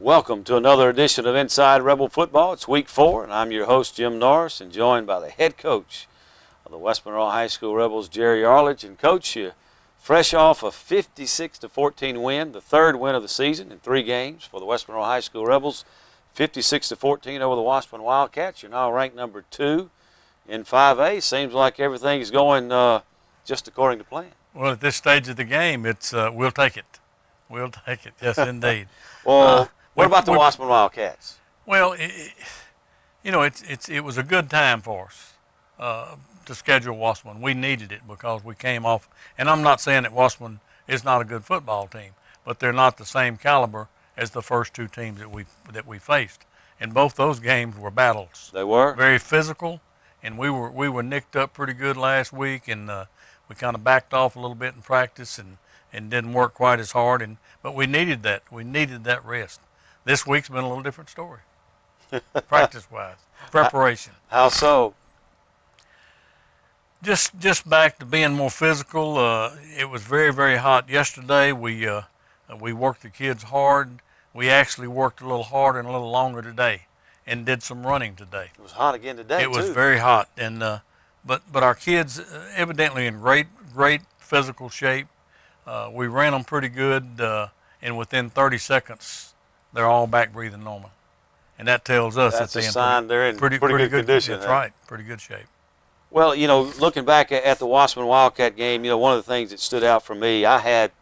Welcome to another edition of Inside Rebel Football. It's week 4, and I'm your host, Jim Norris, and joined by the head coach of the West Monroe High School Rebels, Jerry Arledge. And, Coach, you fresh off a 56-14 win, the third win of the season in 3 games for the West Monroe High School Rebels, 56-14 over the Washburn Wildcats. You're now ranked number 2 in 5A. Seems like everything is going just according to plan. Well, at this stage of the game, it's we'll take it. We'll take it, yes, indeed. Well, what about the Washburn Wildcats? Well, it was a good time for us to schedule Washburn. We needed it because we came off, and I'm not saying that Washburn is not a good football team, but they're not the same caliber as the first 2 teams that we faced. And both those games were battles. They were very physical, and we were nicked up pretty good last week, and we kind of backed off a little bit in practice and didn't work quite as hard. But we needed that. We needed that rest. This week's been a little different story, practice-wise, preparation. How so? Just back to being more physical. It was very, very hot yesterday. We worked the kids hard. We actually worked a little harder and a little longer today, and did some running today. It was hot again today. It was very hot, and but our kids evidently in great physical shape. We ran them pretty good, and within 30 seconds, they're all back breathing normal, and that tells us that's that they're in pretty good condition. That's right, pretty good shape. Well, looking back at the Washburn Wildcat game, one of the things that stood out for me, I had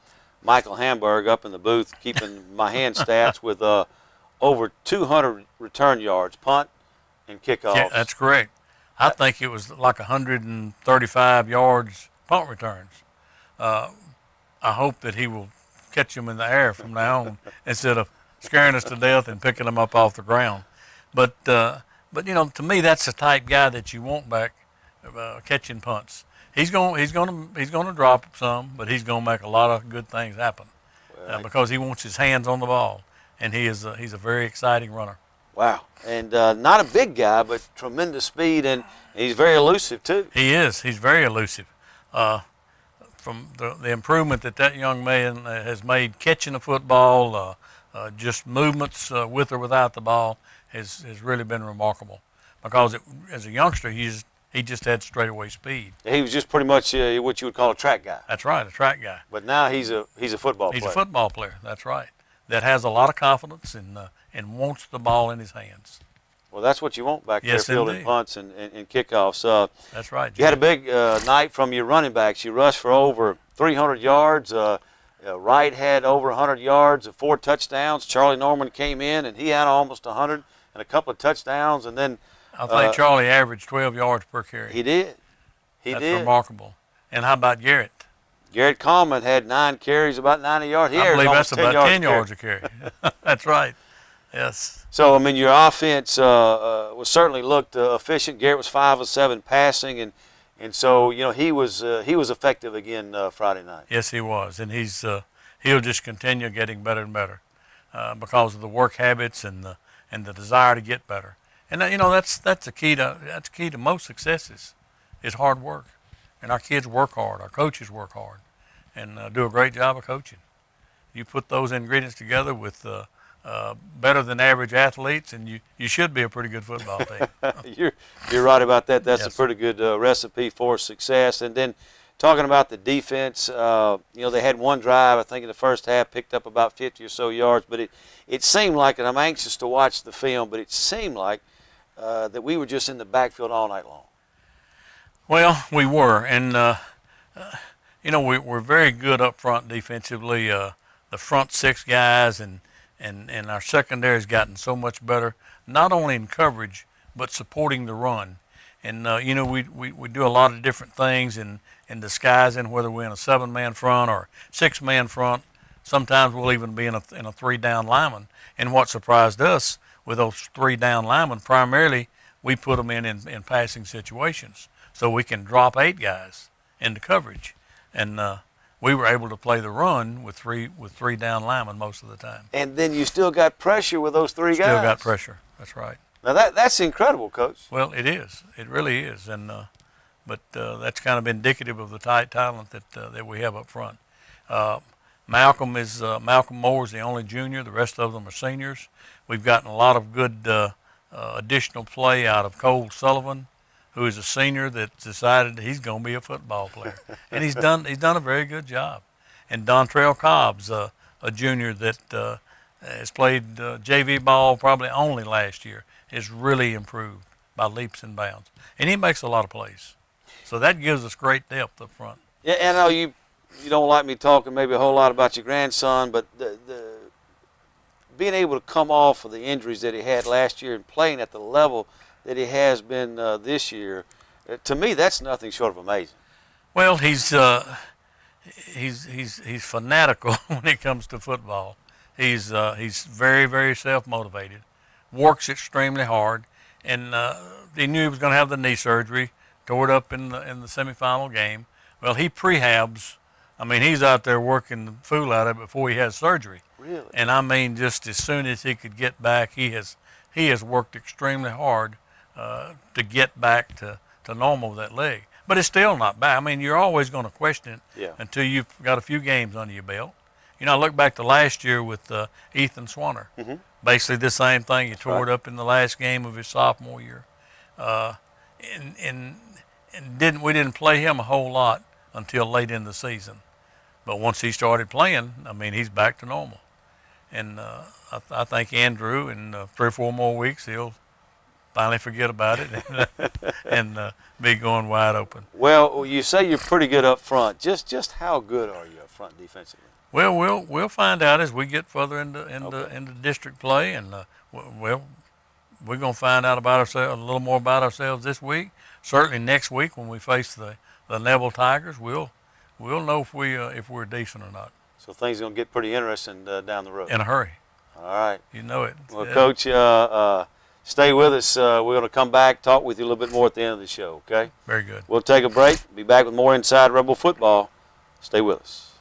Michael Hamburg up in the booth keeping my hand stats with over 200 return yards, punt and kickoffs. Yeah, that's correct. I think it was like 135 yards punt returns. I hope that he will catch them in the air from now on instead of scaring us to death and picking them up off the ground. But to me, that's the type guy that you want back catching punts. He's going to drop some, but he's going to make a lot of good things happen because he wants his hands on the ball, and he's a very exciting runner. Wow, and not a big guy, but tremendous speed, and he's very elusive too. He is. He's very elusive. From the improvement that young man has made catching the football, just movements with or without the ball has really been remarkable. Because as a youngster, he just had straightaway speed. He was just pretty much what you would call a track guy. That's right, a track guy. But now he's a football player. He's a football player. That's right. That has a lot of confidence and wants the ball in his hands. Well, that's what you want back there, fielding punts and kickoffs. That's right. You had a big night from your running backs. You rushed for over 300 yards. Wright had over 100 yards and 4 touchdowns. Charlie Norman came in, and he had almost 100 and a couple of touchdowns. And then I think Charlie averaged 12 yards per carry. He did. That's remarkable. And how about Garrett? Garrett Coleman had 9 carries, about 90 yards. I believe that's about 10 yards a carry. That's right. Yes. So, your offense was certainly looked efficient. Garrett was 5 of 7 passing, and so, he was effective again Friday night. Yes, he was, and he'll just continue getting better and better because of the work habits and the desire to get better. And that's the key to most successes is hard work, and our kids work hard, our coaches work hard, and do a great job of coaching. You put those ingredients together with better than average athletes, and you should be a pretty good football team. You're right about that. That's yes. A pretty good recipe for success. And then talking about the defense, they had one drive, I think, in the first half, picked up about 50 or so yards, but it seemed like, and I'm anxious to watch the film, but it seemed like that we were just in the backfield all night long. Well, we were, and we're very good up front defensively. The front 6 guys and our secondary's gotten so much better, not only in coverage, but supporting the run. And, we do a lot of different things in disguising, whether we're in a 7-man front or 6-man front. Sometimes we'll even be in a 3-down lineman. And what surprised us with those 3-down linemen, primarily we put them in passing situations. So we can drop 8 guys into coverage. And we were able to play the run with three down linemen most of the time. And then you still got pressure with those 3 guys. Still got pressure. That's right. Now that's incredible, Coach. Well, it is. It really is. And but that's kind of indicative of the tight talent that we have up front. Malcolm Moore is the only junior. The rest of them are seniors. We've gotten a lot of good additional play out of Cole Sullivan, who is a senior that decided he's going to be a football player, and he's done a very good job. And Dontrell Cobb's a junior that has played JV ball probably only last year, has really improved by leaps and bounds, and he makes a lot of plays. So that gives us great depth up front. Yeah, and I know you don't like me talking maybe a whole lot about your grandson, but the being able to come off of the injuries that he had last year and playing at the level that he has been this year, to me that's nothing short of amazing. Well, he's fanatical when it comes to football. He's very, very self-motivated, works extremely hard, and he knew he was going to have the knee surgery, tore it up in the semifinal game. Well, he prehabs. I mean, he's out there working the fool out of it before he has surgery. Really? And I mean, just as soon as he could get back, he has worked extremely hard to get back to normal with that leg. But it's still not back. I mean, you're always going to question it until you've got a few games under your belt. You know, I look back to last year with Ethan Swanner. Mm-hmm. Basically the same thing. He tore it up in the last game of his sophomore year. And we didn't play him a whole lot until late in the season. But once he started playing, I mean, he's back to normal. And I think Andrew, in 3 or 4 more weeks, he'll finally forget about it and be going wide open. Well, you say you're pretty good up front. Just how good are you up front defensively? Well, we'll find out as we get further into district play, and we're going to find out about ourselves, a little more about ourselves this week. Certainly next week when we face the Neville Tigers, we'll know if we're decent or not. So things are going to get pretty interesting down the road. In a hurry. All right. You know it. Well, Coach, stay with us. We're going to come back, talk with you a little bit more at the end of the show, okay? Very good. We'll take a break. Be back with more Inside Rebel Football. Stay with us.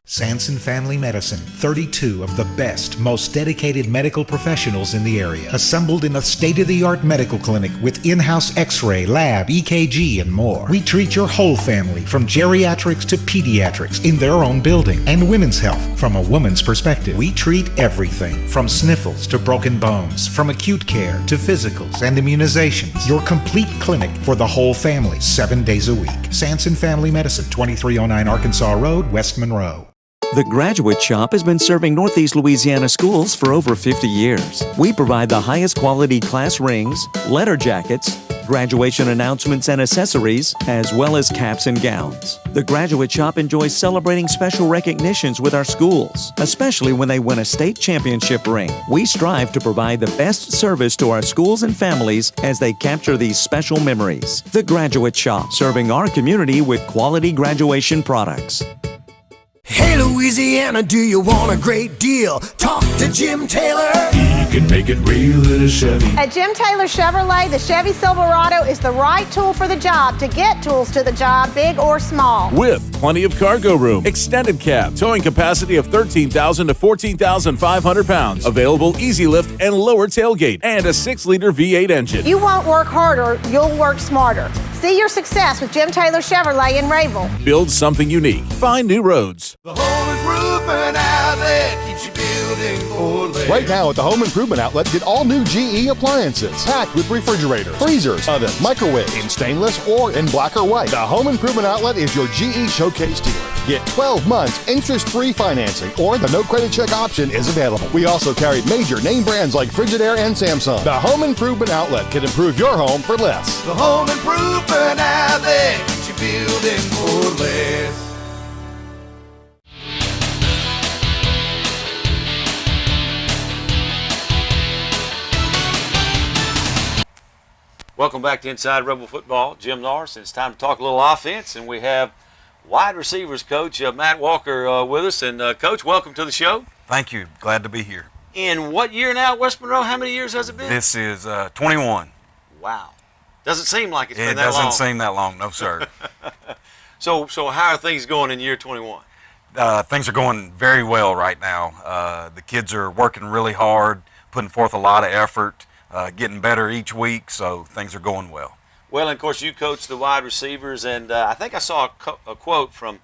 Sanson Family Medicine, 32 of the best, most dedicated medical professionals in the area, assembled in a state-of-the-art medical clinic with in-house x-ray, lab, EKG, and more. We treat your whole family, from geriatrics to pediatrics, in their own building, and women's health from a woman's perspective. We treat everything, from sniffles to broken bones, from acute care to physicals and immunizations. Your complete clinic for the whole family, 7 days a week. Sanson Family Medicine, 2309 Arkansas Road, West Monroe. The Graduate Shop has been serving Northeast Louisiana schools for over 50 years. We provide the highest quality class rings, letter jackets, graduation announcements and accessories, as well as caps and gowns. The Graduate Shop enjoys celebrating special recognitions with our schools, especially when they win a state championship ring. We strive to provide the best service to our schools and families as they capture these special memories. The Graduate Shop, serving our community with quality graduation products. Hey Louisiana, do you want a great deal? Talk to Jim Taylor. He can make it real in a Chevy. At Jim Taylor Chevrolet, the Chevy Silverado is the right tool for the job to get tools to the job, big or small. With plenty of cargo room, extended cab, towing capacity of 13,000 to 14,500 pounds, available easy lift and lower tailgate, and a 6-liter V8 engine. You won't work harder, you'll work smarter. See your success with Jim Taylor Chevrolet in Rayville. Build something unique. Find new roads. The Home Improvement Outlet keeps you building for less. Right now at the Home Improvement Outlet, get all new GE appliances packed with refrigerators, freezers, ovens, microwaves in stainless or in black or white. The Home Improvement Outlet is your GE showcase dealer. Get 12 months interest-free financing, or the no credit check option is available. We also carry major name brands like Frigidaire and Samsung. The Home Improvement Outlet can improve your home for less. The Home Improvement Outlet keeps you building for less. Welcome back to Inside Rebel Football. Jim Norris. It's time to talk a little offense, and we have wide receivers coach Matt Walker with us. And Coach, welcome to the show. Thank you. Glad to be here. In what year now, West Monroe? How many years has it been? This is 21. Wow. Doesn't seem like it's been that long. It doesn't seem that long, no sir. So how are things going in year 21? Things are going very well right now. The kids are working really hard, putting forth a lot of effort, getting better each week, so things are going well. Well, and of course, you coach the wide receivers, and I think I saw a quote from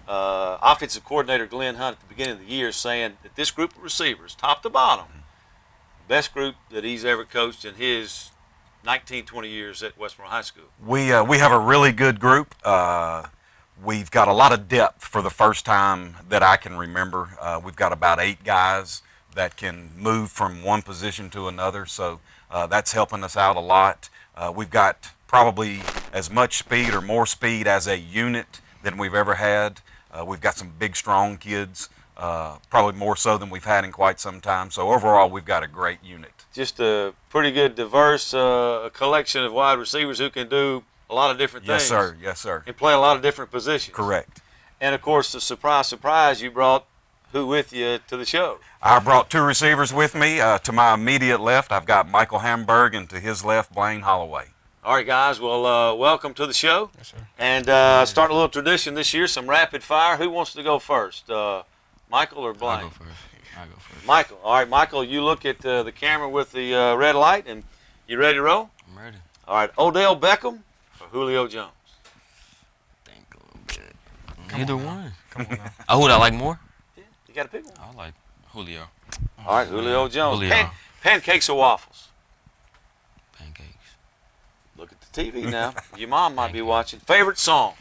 offensive coordinator Glenn Hunt at the beginning of the year saying that this group of receivers, top to bottom, best group that he's ever coached in his 19, 20 years at West Monroe High School. We have a really good group. We've got a lot of depth for the first time that I can remember. We've got about 8 guys that can move from one position to another, so that's helping us out a lot. We've got probably as much speed or more speed as a unit than we've ever had. We've got some big, strong kids, probably more so than we've had in quite some time. So overall, we've got a great unit. Just a pretty good, diverse collection of wide receivers who can do a lot of different things. Yes, sir. Yes, sir. And play a lot of different positions. Correct. And, of course, the surprise, you brought who with you to the show? I brought 2 receivers with me. To my immediate left, I've got Michael Hamburg, and to his left, Blaine Holloway. All right, guys. Well, welcome to the show. Yes, sir. And start a little tradition this year, some rapid fire. Who wants to go first, Michael or Blaine? I'll go first. Michael. All right, Michael, you look at the camera with the red light, and you ready to roll? I'm ready. All right, Odell Beckham or Julio Jones? Think a little bit. Either one. Come on now. Oh, who do I like more? Yeah, you got to pick one. I like Julio. All right, Julio Jones. Julio. Pancakes or waffles? Pancakes. Look at the TV now. Your mom might be watching. Favorite song?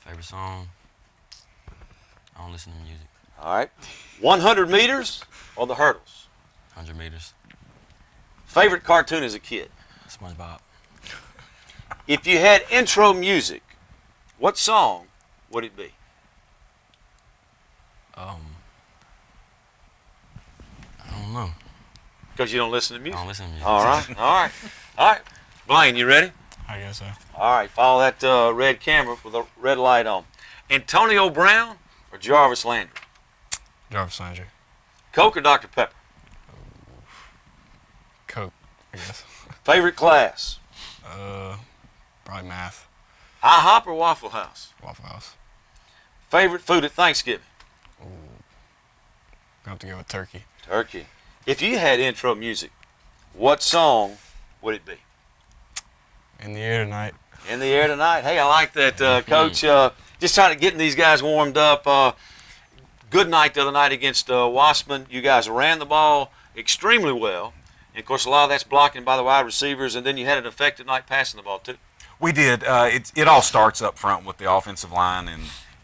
Favorite song? I don't listen to music. All right. 100 meters or the hurdles? 100 meters. Favorite cartoon as a kid? SpongeBob. If you had intro music, what song would it be? I don't know. Because you don't listen to music? I don't listen to music. All right, all right. All right. Blaine, you ready? I guess so. All right, follow that red camera with the red light on. Antonio Brown or Jarvis Landry? Jarvis Landry. Coke or Dr. Pepper? Coke, I guess. Favorite class? Probably math. IHOP or Waffle House? Waffle House. Favorite food at Thanksgiving? Ooh. I have to go with turkey. Turkey. If you had intro music, what song would it be? In the Air Tonight. In the Air Tonight. Hey, I like that, Coach. Just trying to get these guys warmed up. Good night the other night against Wassman. You guys ran the ball extremely well. And, of course, a lot of that's blocking by the wide receivers, and then you had an effective night passing the ball, too. We did. It all starts up front with the offensive line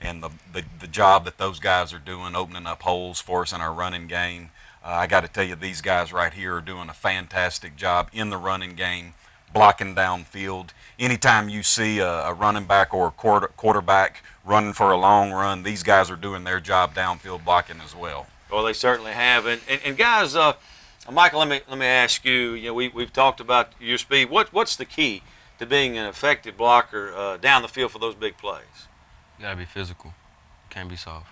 and the job that those guys are doing, opening up holes for us in our running game. I got to tell you, these guys right here are doing a fantastic job in the running game, blocking downfield. Anytime you see a running back or a quarterback running for a long run, these guys are doing their job downfield blocking as well. Well, they certainly have. And guys, Michael, let me ask you. You know, we've talked about your speed. What's the key to being an effective blocker down the field for those big plays? You gotta be physical. Can't be soft.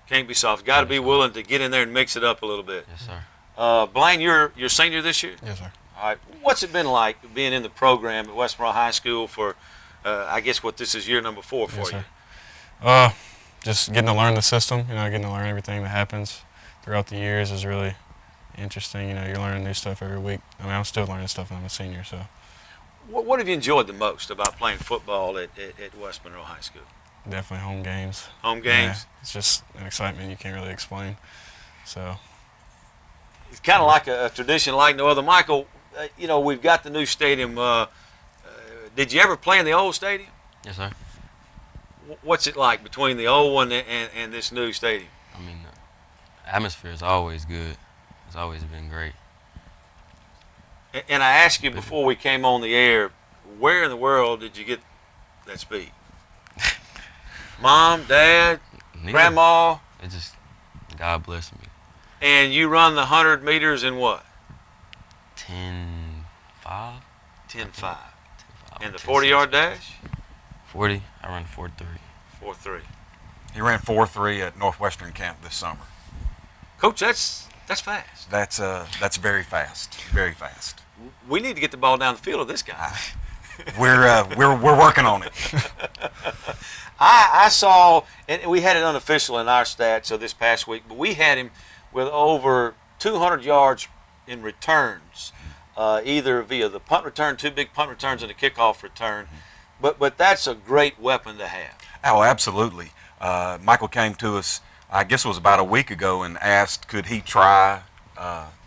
Can't be soft. Got to be willing to get in there and mix it up a little bit. Yes, sir. Blaine, you're senior this year? Yes, sir. All right. What's it been like being in the program at West Monroe High School for, I guess, this is year number 4 for you? Sir. Just getting to learn the system, getting to learn everything that happens throughout the years is really interesting. You're learning new stuff every week. I mean, I'm still learning stuff when I'm a senior, so. What have you enjoyed the most about playing football at West Monroe High School? Definitely home games. Home games? Yeah, it's just an excitement you can't really explain. So. It's kind of like a tradition like no other. Michael, we've got the new stadium. Did you ever play in the old stadium? Yes, sir. What's it like between the old one and this new stadium? I mean, the atmosphere is always good. It's always been great. And I asked you before we came on the air, where in the world did you get that speed? Mom, Dad, Grandma? It just, God bless me. And you run the 100 meters in what? 10.5. 10.5. And the 40-yard dash? 40. I run 4.3. 4.3. He ran 4.3 at Northwestern Camp this summer. Coach, that's fast. That's very fast. Very fast. We need to get the ball down the field of this guy. We're working on it. I saw, and we had it unofficial in our stats so this past week, but we had him with over 200 yards in returns, either via the punt return, 2 big punt returns, and a kickoff return. But that's a great weapon to have. Oh, absolutely. Michael came to us, I guess it was about a week ago, and asked could he try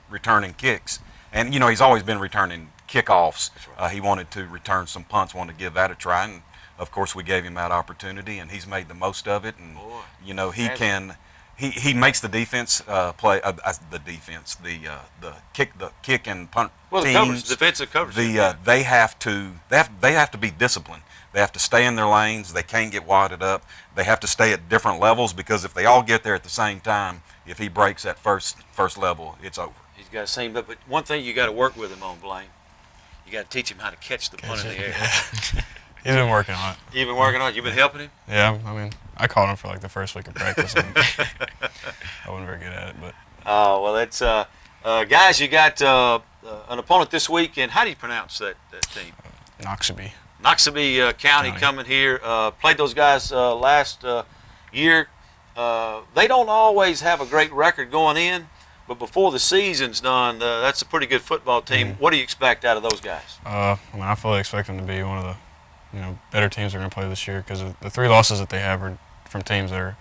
returning kicks. And, you know, he's always been returning kickoffs. He wanted to return some punts, wanted to give that a try. And, of course, we gave him that opportunity, and he's made the most of it. And, you know, he makes the defense play, the kick and punt teams. Defensive coverage. They have to be disciplined. They have to stay in their lanes. They can't get wadded up. They have to stay at different levels, because if they all get there at the same time, if he breaks that first level, it's over. He's got the same, but one thing you got to work with him on, Blaine. You got to teach him how to catch the punt in the air. He's been working on it. You've been working on it? You've been helping him? Yeah, I mean, I caught him for like the first week of practice. And I wasn't very good at it, but. Oh, well, that's guys. You got an opponent this week, and how do you pronounce that team? Noxubee County coming here. Played those guys last year. They don't always have a great record going in, but before the season's done, that's a pretty good football team. What do you expect out of those guys? I mean, I fully expect them to be one of the better teams they're going to play this year, because the 3 losses that they have are from teams that are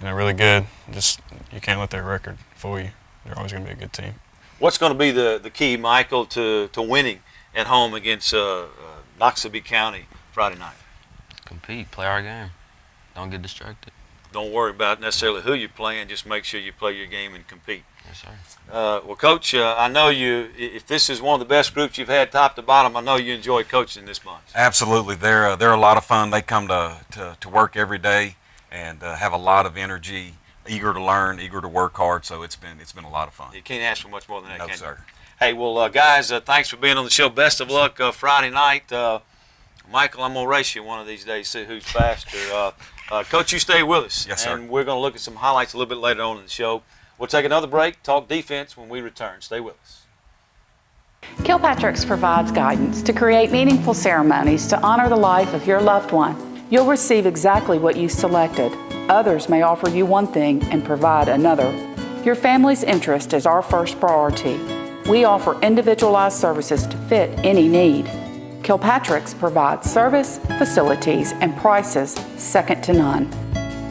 really good. Just you can't let their record fool you. They're always going to be a good team. What's going to be the key, Michael, to winning at home against Noxubee County Friday night? Compete, play our game. Don't get distracted. Don't worry about necessarily who you're playing. Just make sure you play your game and compete. Yes, sir. Well, Coach, I know if this is one of the best groups you've had top to bottom, I know you enjoy coaching this bunch. Absolutely. They're a lot of fun. They come to work every day and have a lot of energy, eager to learn, eager to work hard. So it's been a lot of fun. You can't ask for much more than that, no, can sir. you? Hey, well, guys, thanks for being on the show. Best of luck Friday night. Michael, I'm going to race you one of these days, see who's faster. Coach, you stay with us. Yes, sir. And we're going to look at some highlights a little bit later on in the show. We'll take another break, talk defense when we return. Stay with us. Kilpatrick's provides guidance to create meaningful ceremonies to honor the life of your loved one. You'll receive exactly what you selected. Others may offer you one thing and provide another. Your family's interest is our first priority. We offer individualized services to fit any need. Kilpatrick's provides service, facilities, and prices second to none.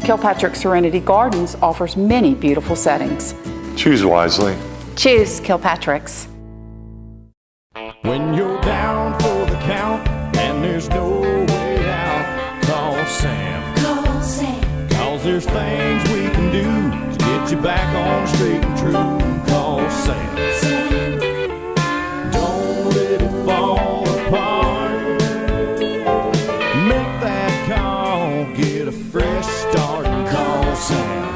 Kilpatrick Serenity Gardens offers many beautiful settings. Choose wisely. Choose Kilpatrick's. When you're down for the count and there's no way out, call Sam. Call Sam. 'Cause there's things we can do to get you back on straight and true. Call Sam. Sam. Don't let it fall apart. Make that call, get a fresh start and call Sam.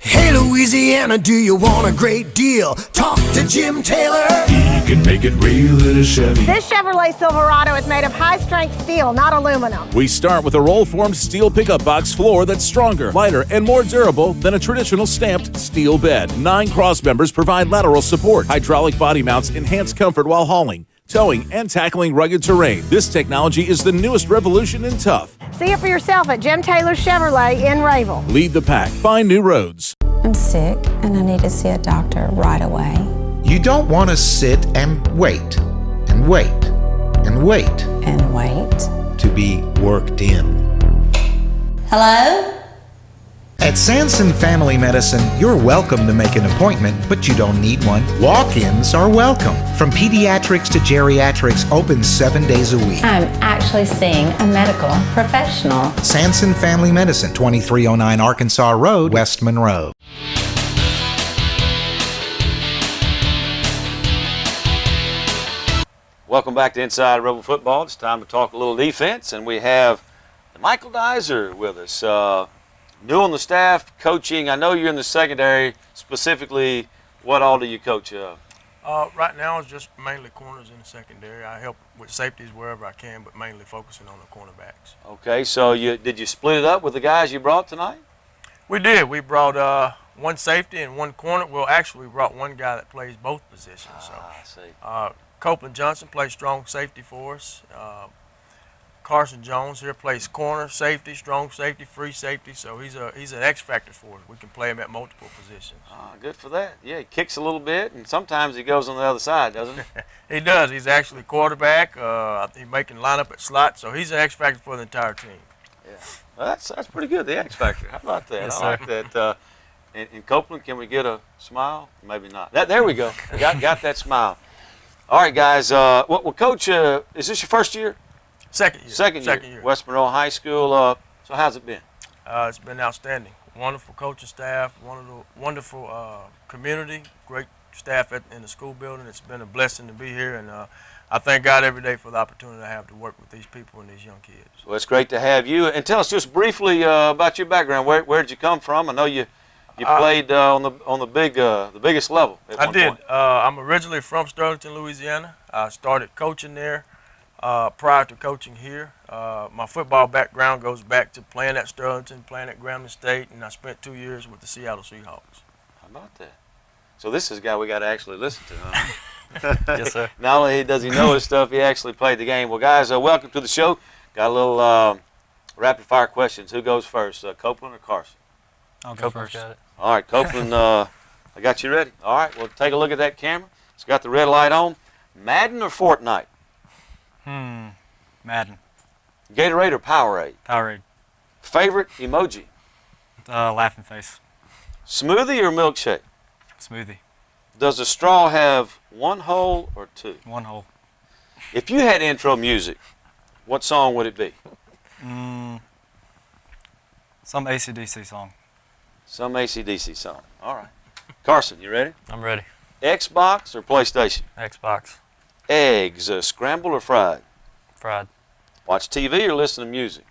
Hey Louisiana, do you want a great deal? Talk to Jim Taylor. He can make it real in a Chevy. This Chevrolet Silverado is made of high-strength steel, not aluminum. We start with a roll-formed steel pickup box floor that's stronger, lighter, and more durable than a traditional stamped steel bed. 9 cross members provide lateral support. Hydraulic body mounts enhance comfort while hauling, towing, and tackling rugged terrain. This technology is the newest revolution in tough. See it for yourself at Jim Taylor Chevrolet in Rayville. Lead the pack. Find new roads. I'm sick and I need to see a doctor right away. You don't want to sit and wait and wait and wait And wait. to be worked in. Hello? At Sanson Family Medicine, you're welcome to make an appointment, but you don't need one. Walk-ins are welcome. From pediatrics to geriatrics, open 7 days a week. I'm actually seeing a medical professional. Sanson Family Medicine, 2309 Arkansas Road, West Monroe. Welcome back to Inside Rebel Football. It's time to talk a little defense, and we have Michael Dizer with us. New on the staff, coaching. I know you're in the secondary. Specifically, what all do you coach? Right now, it's just mainly corners in the secondary. I help with safeties wherever I can, but mainly focusing on the cornerbacks. Okay, so did you split it up with the guys you brought tonight? We did. We brought one safety and one corner. Well, actually, we brought one guy that plays both positions. I see. Copeland Johnson plays strong safety for us. Carson Jones here plays corner, safety, strong safety, free safety. So he's an X factor for us. We can play him at multiple positions. Good for that. Yeah, he kicks a little bit, and sometimes he goes on the other side, doesn't he? He does. He's actually quarterback. He's making lineup at slot, so he's an X factor for the entire team. Yeah, well, that's pretty good. The X factor. How about that? Yes, I like that. In Copeland, can we get a smile? Maybe not. There we go. Got that smile. All right, guys. Well, Coach, is this your first year? Second year. Second year. West Monroe High School. So how's it been? It's been outstanding. Wonderful coaching staff, wonderful community, great staff in the school building. It's been a blessing to be here, and I thank God every day for the opportunity I have to work with these people and these young kids. Well, it's great to have you. And tell us just briefly about your background. Where did you come from? I know you played on the biggest level. I did. I'm originally from Sterlington, Louisiana. I started coaching there prior to coaching here. My football background goes back to playing at Sterlington, playing at Grambling State, and I spent 2 years with the Seattle Seahawks. How about that? So this is a guy we got to actually listen to, huh? Yes, sir. Not only does he know his stuff, he actually played the game. Well, guys, welcome to the show. Got a little rapid-fire questions. Who goes first, Copeland or Carson? I'll go first. Got it. All right, Copeland, I got you ready. All right, well, take a look at that camera. It's got the red light on. Madden or Fortnite? Madden. Gatorade or Powerade? Powerade. Favorite emoji? Laughing face. Smoothie or milkshake? Smoothie. Does a straw have one hole or two? One hole. If you had intro music, what song would it be? Some AC/DC song. Some AC/DC song. All right. Carson, you ready? I'm ready. Xbox or PlayStation? Xbox. Eggs, scrambled or fried? Fried. Watch TV or listen to music?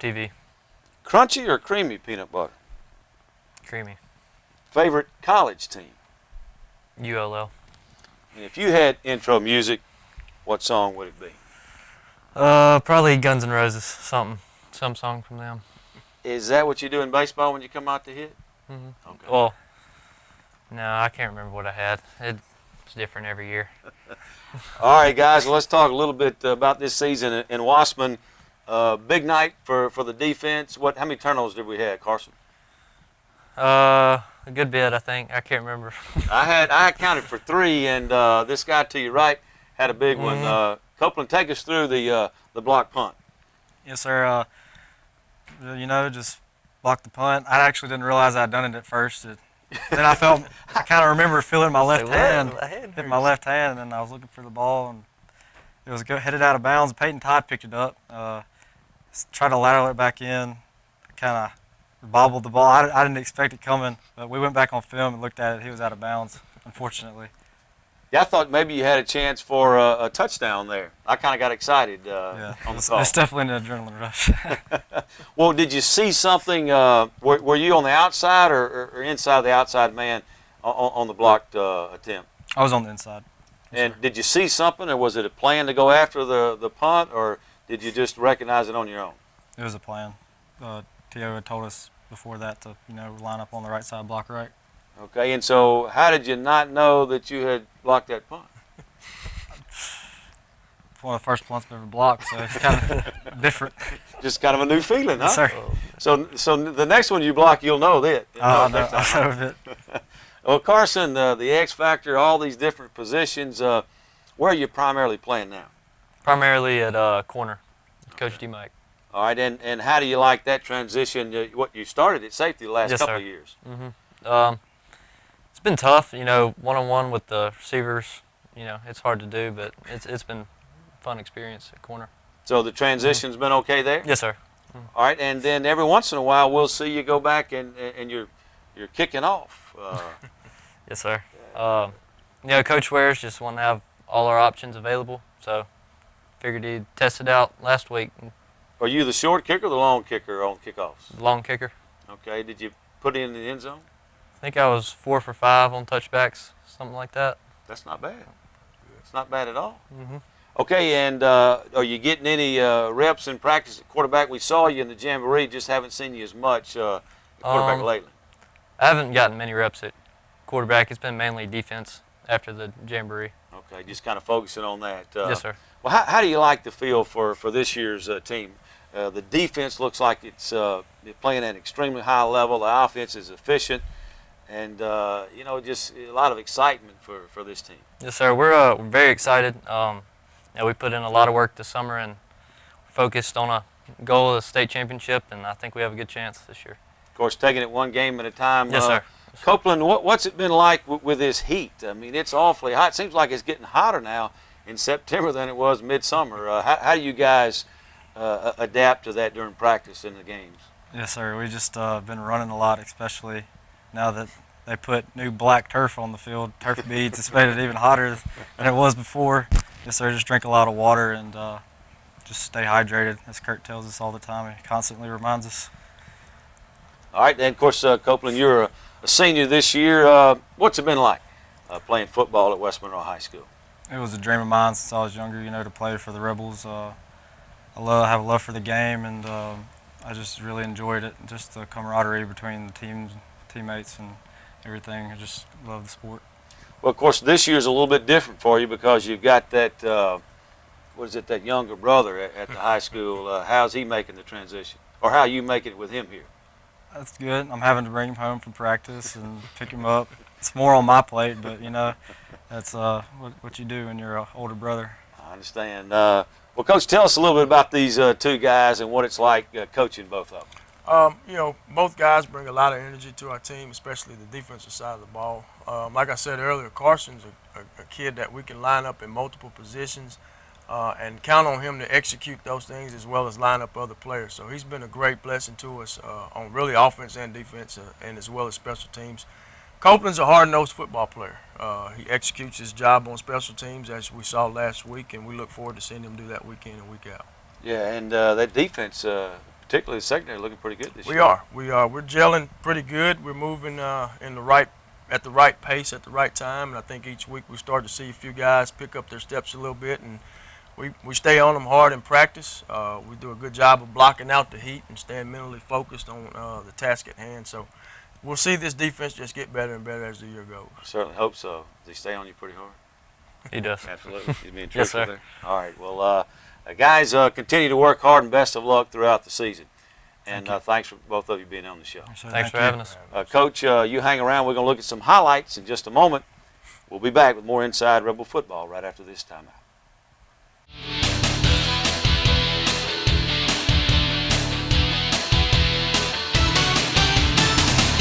TV. Crunchy or creamy peanut butter? Creamy. Favorite college team? ULL. And if you had intro music, what song would it be? Probably Guns N' Roses. Some song from them. Is that what you do in baseball when you come out to hit? Mm-hmm. Okay. Well, no, I can't remember what I had. It's different every year. All right, guys, well, let's talk a little bit about this season in Wassman. Big night for the defense. How many turnovers did we have, Carson? A good bit, I think. I can't remember. I counted for 3, and this guy to your right had a big one. Copeland, take us through the block punt. Yes, sir. Just blocked the punt. I actually didn't realize I'd done it at first. Then I kind of remember feeling my left hand, hit my left hand, and then I was looking for the ball, and it was headed out of bounds. Peyton Todd picked it up, tried to lateral it back in, kind of bobbled the ball. I didn't expect it coming, but we went back on film and looked at it. He was out of bounds, unfortunately. Yeah, I thought maybe you had a chance for a touchdown there. I kind of got excited on the call. It's definitely an adrenaline rush. Well, did you see something? Were you on the outside or inside the outside man on the blocked attempt? I was on the inside. And did you see something, or was it a plan to go after the punt, or did you just recognize it on your own? It was a plan. T.O. had told us before that to line up on the right side, block right. Okay, and so how did you not know that you had blocked that punt? It's one of the first punts I've ever blocked, so it's kind of different. Just kind of a new feeling, huh? Yes, sir. So the next one you block, you'll know that. I know it. Well, Carson, the X Factor, all these different positions, where are you primarily playing now? Primarily at corner, Coach D. Mike. All right, and how do you like that transition? What you started at safety the last couple of years? Mm-hmm. It's been tough, one-on-one with the receivers. It's hard to do, but it's been a fun experience at corner. So the transition's been okay there? Yes, sir. All right, and then every once in a while we'll see you go back and you're kicking off. Yes, sir. Coach Wares just want to have all our options available, so figured he'd test it out last week. Are you the short kicker or the long kicker on kickoffs? Long kicker. Okay, did you put it in the end zone? I think I was 4 for 5 on touchbacks, something like that. That's not bad. It's not bad at all. Mm-hmm. Okay, and are you getting any reps in practice at quarterback? We saw you in the Jamboree, just haven't seen you as much at quarterback lately. I haven't gotten many reps at quarterback. It's been mainly defense after the Jamboree. Okay, just kind of focusing on that. Yes, sir. Well, how do you like the feel for this year's team? The defense looks like it's playing at an extremely high level. The offense is efficient, and just a lot of excitement for this team. Yes, sir. We're very excited. We put in a lot of work this summer and focused on a goal of the state championship, and I think we have a good chance this year. Of course, taking it one game at a time. Yes, sir. Copeland, what's it been like with this heat? I mean, it's awfully hot. It seems like it's getting hotter now in September than it was midsummer. How do you guys adapt to that during practice in the games? Yes, sir. We just been running a lot, especially now that they put new black turf on the field. Turf beads. It's made it even hotter than it was before. Yes, sir. Just drink a lot of water and just stay hydrated, as Kurt tells us all the time. He constantly reminds us. All right, then, of course, Copeland, you're a senior this year. What's it been like playing football at West Monroe High School? It was a dream of mine since I was younger, to play for the Rebels. I have a love for the game, and I just really enjoyed it. Just the camaraderie between the teammates and everything. I just love the sport. Well, of course, this year's a little bit different for you because you've got that, that younger brother at the high school. How's he making the transition? Or how are you making it with him here? That's good. I'm having to bring him home from practice and pick him up. It's more on my plate, but, that's what you do when you're an older brother. I understand. Well, Coach, tell us a little bit about these two guys and what it's like coaching both of them. Both guys bring a lot of energy to our team, especially the defensive side of the ball. Like I said earlier, Carson's a kid that we can line up in multiple positions and count on him to execute those things as well as line up other players. So he's been a great blessing to us on really offense and defense and as well as special teams. Copeland's a hard-nosed football player. He executes his job on special teams as we saw last week, and we look forward to seeing him do that week in and week out. Yeah, and that defense, particularly the secondary, looking pretty good this year. We are. We're gelling pretty good. We're moving at the right pace at the right time, and I think each week we start to see a few guys pick up their steps a little bit, and we stay on them hard in practice. We do a good job of blocking out the heat and staying mentally focused on the task at hand. So we'll see this defense just get better and better as the year goes. I certainly hope so. Does he stay on you pretty hard? He does. Absolutely. You mean Yes, sir. there? All right. Well, guys, continue to work hard and best of luck throughout the season. And thanks for both of you being on the show. Thanks for having us. Coach, you hang around. We're going to look at some highlights in just a moment. We'll be back with more Inside Rebel Football right after this timeout.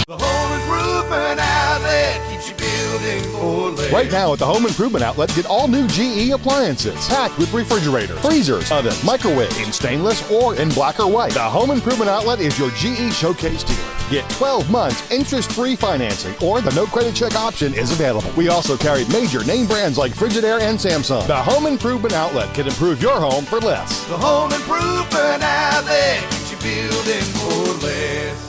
The Home Improvement Outlet keeps you building for less. Right now at the Home Improvement Outlet, get all new GE appliances packed with refrigerator, freezers, oven, microwave in stainless or in black or white. The Home Improvement Outlet is your GE showcase dealer. Get 12 months interest-free financing or the no credit check option is available. We also carry major name brands like Frigidaire and Samsung. The Home Improvement Outlet can improve your home for less. The Home Improvement Outlet keeps you building for less.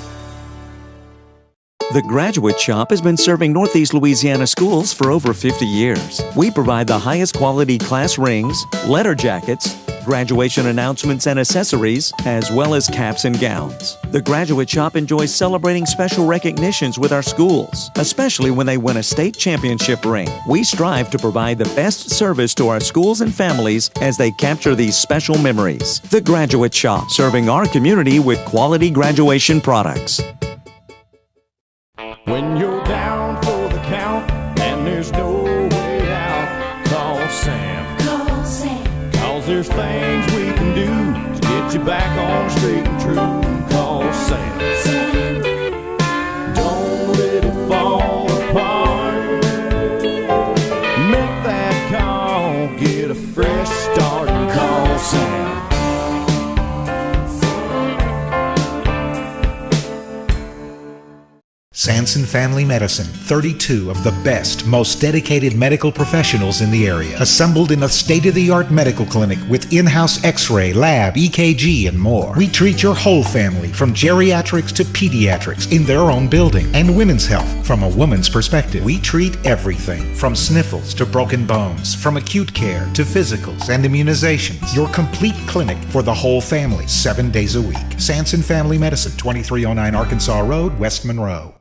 The Graduate Shop has been serving Northeast Louisiana schools for over 50 years. We provide the highest quality class rings, letter jackets, graduation announcements and accessories, as well as caps and gowns. The Graduate Shop enjoys celebrating special recognitions with our schools, especially when they win a state championship ring. We strive to provide the best service to our schools and families as they capture these special memories. The Graduate Shop, serving our community with quality graduation products. When you're down for the count and there's no way out, call Sam. Call Sam. 'Cause there's things we can do to get you back on the straight and true. Call Sam. Sam. Don't let it fall apart. Make that call, get a fresh start and call Sam. Sanson Family Medicine, 32 of the best, most dedicated medical professionals in the area, assembled in a state-of-the-art medical clinic with in-house x-ray, lab, EKG, and more. We treat your whole family, from geriatrics to pediatrics, in their own building, and women's health from a woman's perspective. We treat everything, from sniffles to broken bones, from acute care to physicals and immunizations. Your complete clinic for the whole family, 7 days a week. Sanson Family Medicine, 2309 Arkansas Road, West Monroe.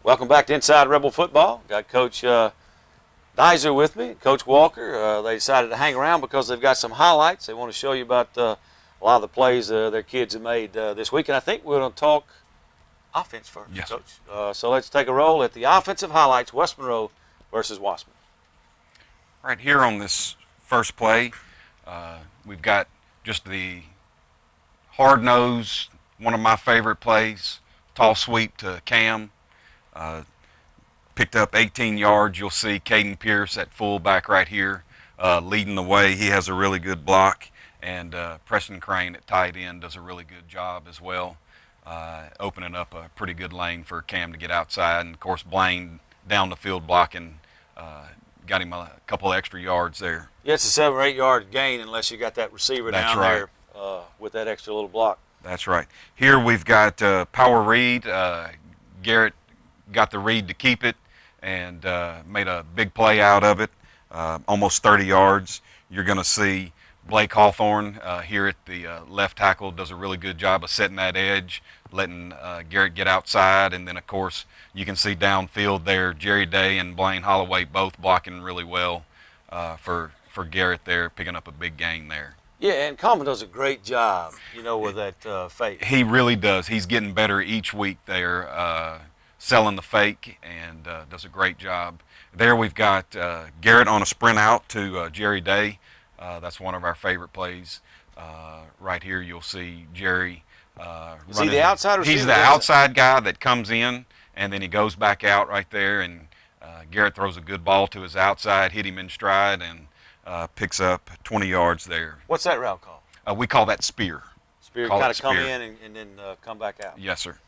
Welcome back to Inside Rebel Football. Got Coach Dizer with me, Coach Walker. They decided to hang around because they've got some highlights. They want to show you about a lot of the plays their kids have made this week. And I think we're going to talk offense first, yes, Coach. So let's take a roll at the offensive highlights, West Monroe versus Wassman. Right here on this first play, we've got just the hard nose, one of my favorite plays, tall sweep to Cam. Picked up 18 yards. You'll see Caden Pierce at fullback right here leading the way. He has a really good block. And Preston Crane at tight end does a really good job as well, opening up a pretty good lane for Cam to get outside. And, of course, Blaine down the field blocking, got him a couple extra yards there. Yeah, it's a 7 or 8 yard gain unless you got that receiver That's down right. there with that extra little block. That's right. Here we've got power read. Garrett got the read to keep it and made a big play out of it, almost 30 yards. You're going to see Blake Hawthorne here at the left tackle does a really good job of setting that edge, letting Garrett get outside. And then, of course, you can see downfield there, Jerry Day and Blaine Holloway both blocking really well for Garrett there, picking up a big gain there. Yeah, and Coleman does a great job, with that fake. He really does. He's getting better each week there, selling the fake, and does a great job. There we've got Garrett on a sprint out to Jerry Day. That's one of our favorite plays. Right here you'll see Jerry Is he the outside receiver? He's the outside guy that comes in, and then he goes back out right there, and Garrett throws a good ball to his outside, hit him in stride, and picks up 20 yards there. What's that route called? We call that spear. Spear, kind of come in and then come back out. Yes, sir.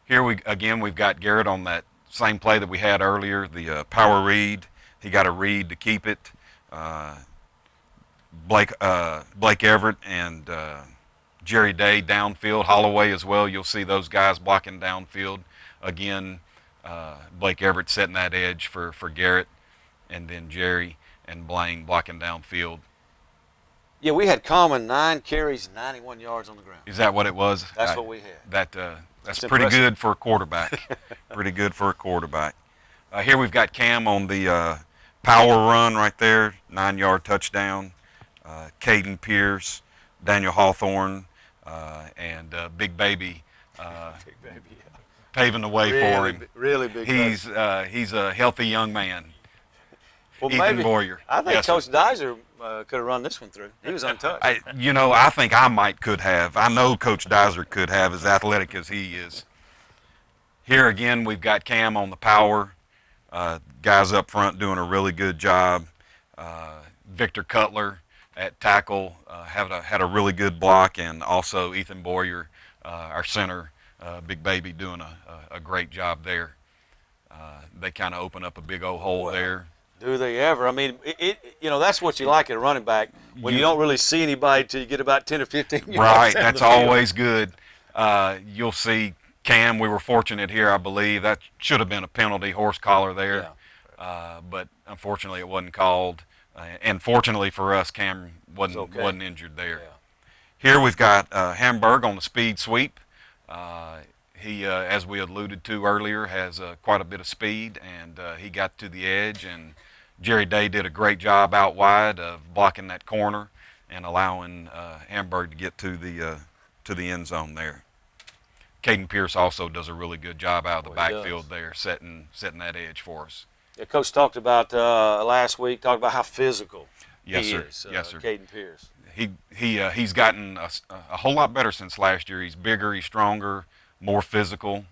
Here we've got Garrett on that same play that we had earlier, the power read. He got a read to keep it. Blake Everett and Jerry Day downfield, Holloway as well. You'll see those guys blocking downfield. Again, Blake Everett setting that edge for Garrett, and then Jerry and Blaine blocking downfield. Yeah, we had Coleman 9 carries, 91 yards on the ground. Is that what it was? That's what we had. That's pretty good for a quarterback. Pretty good for a quarterback. Here we've got Cam on the power run right there, 9-yard touchdown. Caden Pierce, Daniel Hawthorne, and Big Baby, paving the way for him. Really big. He's a healthy young man. Well, Ethan maybe, Boyer. I think Yes, Coach Dizer could have run this one through. He was untouched. I think I could have. I know Coach Dizer could have, as athletic as he is. Here again, we've got Cam on the power. Guys up front doing a really good job. Victor Cutler at tackle had a really good block, and also Ethan Boyer, our center, Big Baby, doing a great job there. They kind of open up a big old hole there. Do they ever? I mean, that's what you like at a running back, when you don't really see anybody till you get about 10 or 15 yards. Right, that's always good. You'll see Cam, we were fortunate here, I believe. That should have been a penalty, horse collar there. Yeah. But unfortunately it wasn't called. And fortunately for us, Cam wasn't injured there. Yeah. Here we've got Hamburg on the speed sweep. He, as we alluded to earlier, has quite a bit of speed, and he got to the edge, and Jerry Day did a great job out wide of blocking that corner and allowing Hamburg to get to the end zone there. Caden Pierce also does a really good job out of the backfield there, setting that edge for us. Yeah, Coach talked about last week, talked about how physical he is. Yes, sir. Caden Pierce. He's gotten a whole lot better since last year. He's bigger, he's stronger, more physical.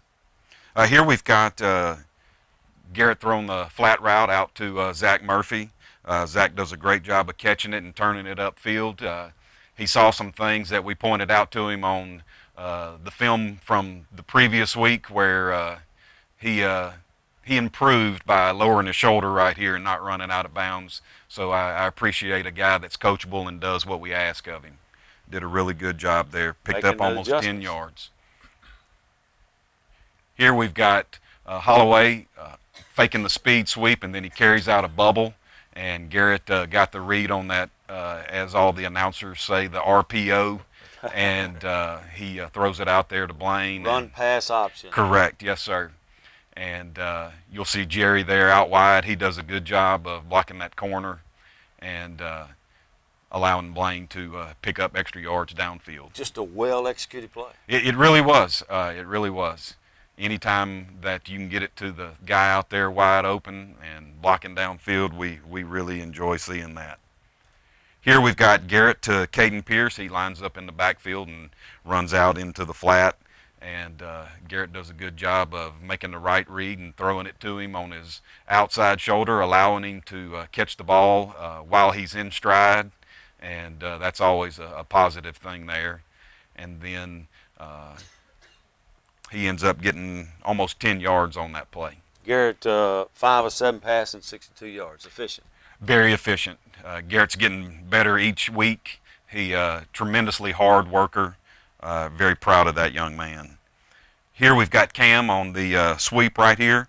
Here we've got Garrett throwing the flat route out to Zach Murphy. Zach does a great job of catching it and turning it upfield. He saw some things that we pointed out to him on the film from the previous week, where he improved by lowering his shoulder right here and not running out of bounds. So I appreciate a guy that's coachable and does what we ask of him. Did a really good job there. Picked up almost 10 yards. Here we've got Holloway faking the speed sweep, and then he carries out a bubble. And Garrett got the read on that, as all the announcers say, the RPO. And he throws it out there to Blaine. Run pass option. Correct, yes, sir. And you'll see Jerry there out wide. He does a good job of blocking that corner and allowing Blaine to pick up extra yards downfield. Just a well-executed play. It really was. It really was. Anytime that you can get it to the guy out there wide open and blocking downfield, we really enjoy seeing that. Here we've got Garrett to Caden Pierce. He lines up in the backfield and runs out into the flat. And Garrett does a good job of making the right read and throwing it to him on his outside shoulder, allowing him to catch the ball while he's in stride. And that's always a positive thing there. And then he ends up getting almost 10 yards on that play. Garrett, 5 of 7 passing, 62 yards. Efficient. Very efficient. Garrett's getting better each week. He tremendously hard worker. Very proud of that young man. Here we've got Cam on the sweep right here.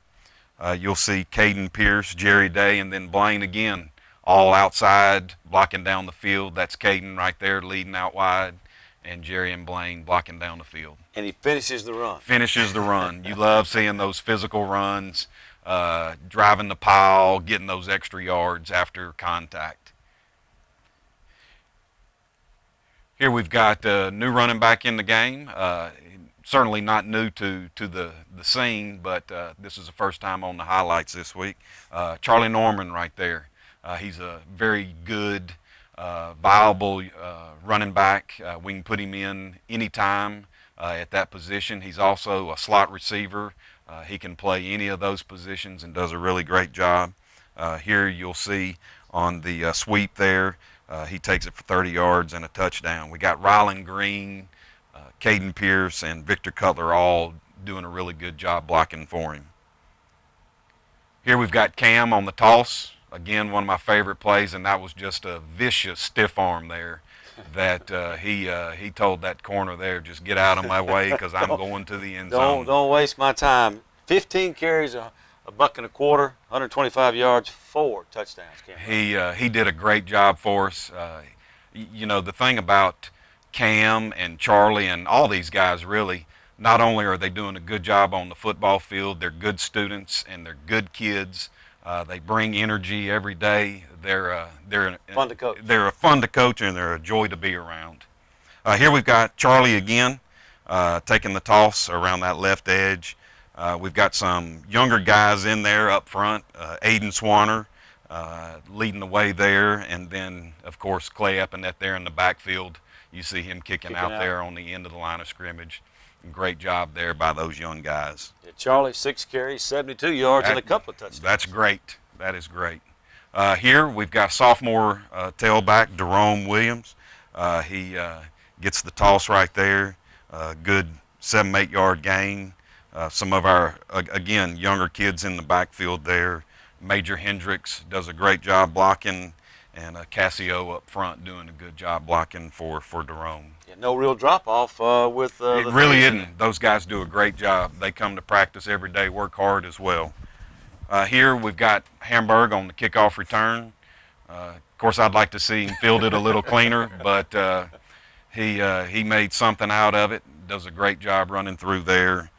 You'll see Caden Pierce, Jerry Day, and then Blaine again, all outside, blocking down the field. That's Caden right there leading out wide, and Jerry and Blaine blocking down the field. And he finishes the run. Finishes the run. You love seeing those physical runs, driving the pile, getting those extra yards after contact. Here we've got a new running back in the game. Certainly not new to the scene, but this is the first time on the highlights this week. Charlie Norman right there. He's a very good, viable running back. We can put him in anytime at that position. He's also a slot receiver. He can play any of those positions and does a really great job. Here you'll see on the sweep there, he takes it for 30 yards and a touchdown. We got Rylan Green, Caden Pierce, and Victor Cutler all doing a really good job blocking for him. Here we've got Cam on the toss. Again, one of my favorite plays, and that was just a vicious stiff arm there that he told that corner there, just get out of my way because I'm going to the end zone. Don't waste my time. 15 carries, a buck and a quarter, 125 yards, 4 touchdowns. He did a great job for us. You know, the thing about Cam and Charlie and all these guys really, not only are they doing a good job on the football field, they're good students and they're good kids. They bring energy every day. They're fun to coach. They're fun to coach and they're a joy to be around. Here we've got Charlie again, taking the toss around that left edge. We've got some younger guys in there up front. Aiden Swanner leading the way there, and then of course Clay Epinette there in the backfield. You see him kicking out there on the end of the line of scrimmage. Great job there by those young guys. Yeah, Charlie, 6 carries, 72 yards, and a couple of touchdowns. That's great. That is great. Here we've got sophomore tailback Jerome Williams. He gets the toss right there. Good 7-8 yard gain. Some of our, again, younger kids in the backfield there. Major Hendricks does a great job blocking, and Cassio up front doing a good job blocking for Jerome. Yeah, no real drop-off with it really isn't. Those guys do a great job. They come to practice every day, work hard as well. Here we've got Hamburg on the kickoff return. Of course, I'd like to see him field it a little cleaner, but he made something out of it. Does a great job running through there.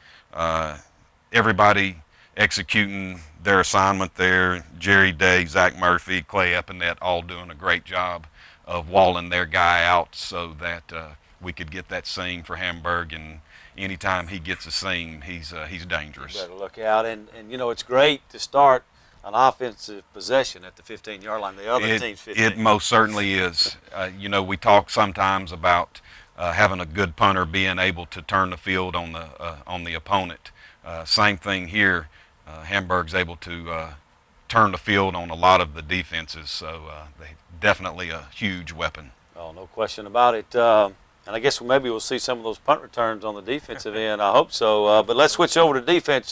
Everybody executing their assignment there. Jerry Day, Zach Murphy, Clay Epinette, all doing a great job of walling their guy out so that we could get that seam for Hamburg. And anytime he gets a seam, he's dangerous. You better look out. And you know, it's great to start an offensive possession at the 15-yard line. The other team's 15. It most certainly is. You know, we talk sometimes about having a good punter being able to turn the field on the opponent. Same thing here. Hamburg's able to turn the field on a lot of the defenses, so they definitely a huge weapon. Oh, no question about it. And I guess maybe we'll see some of those punt returns on the defensive end. I hope so. But let's switch over to defense,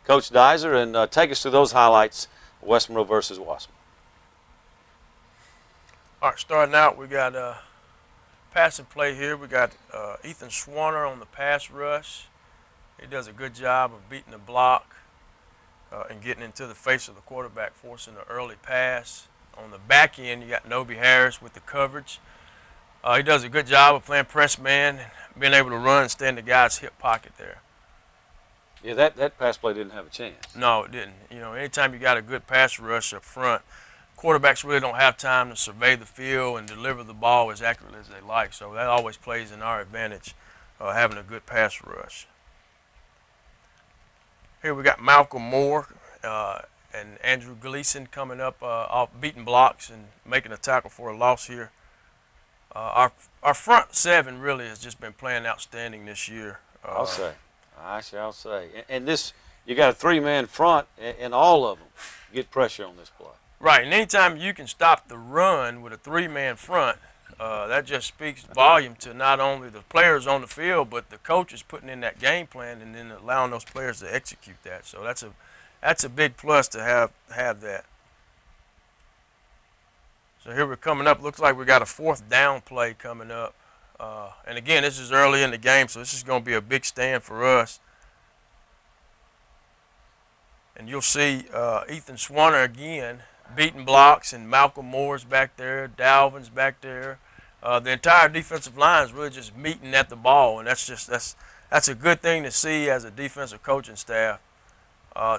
Coach Deiser, and take us through those highlights, West Monroe versus Wassman. All right, starting out, we got passing play here. We got Ethan Swanner on the pass rush. He does a good job of beating the block and getting into the face of the quarterback, forcing the early pass. On the back end, you got Noby Harris with the coverage. He does a good job of playing press man, being able to run and stay in the guy's hip pocket there. Yeah, that pass play didn't have a chance. No, it didn't. You know, anytime you got a good pass rush up front, quarterbacks really don't have time to survey the field and deliver the ball as accurately as they like. So that always plays in our advantage, having a good pass rush. Here we got Malcolm Moore and Andrew Gleason coming up off beating blocks and making a tackle for a loss here. Our front seven really has just been playing outstanding this year. I shall say. And this, you got a three-man front, and all of them get pressure on this play. Right, and anytime you can stop the run with a three-man front, that just speaks volume to not only the players on the field, but the coaches putting in that game plan and then allowing those players to execute that. So that's a big plus to have that. So here we're coming up. Looks like we got a fourth down play coming up. And again, this is early in the game, so this is going to be a big stand for us. And you'll see Ethan Swanner again beating blocks, and Malcolm Moore's back there, Dalvin's back there. The entire defensive line is really just meeting at the ball, and that's a good thing to see as a defensive coaching staff.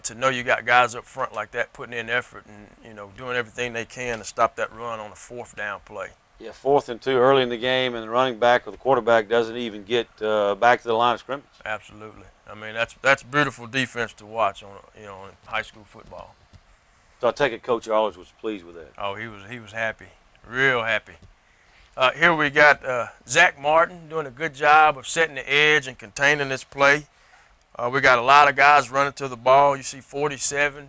To know you got guys up front like that putting in effort and doing everything they can to stop that run on a fourth down play. Yeah, 4th and 2 early in the game, and the running back or the quarterback doesn't even get back to the line of scrimmage. Absolutely. I mean, that's beautiful defense to watch on in high school football. So I take it Coach Arledge was pleased with that. Oh, he was happy, real happy. Here we got Zach Martin doing a good job of setting the edge and containing this play. We got a lot of guys running to the ball. You see 47.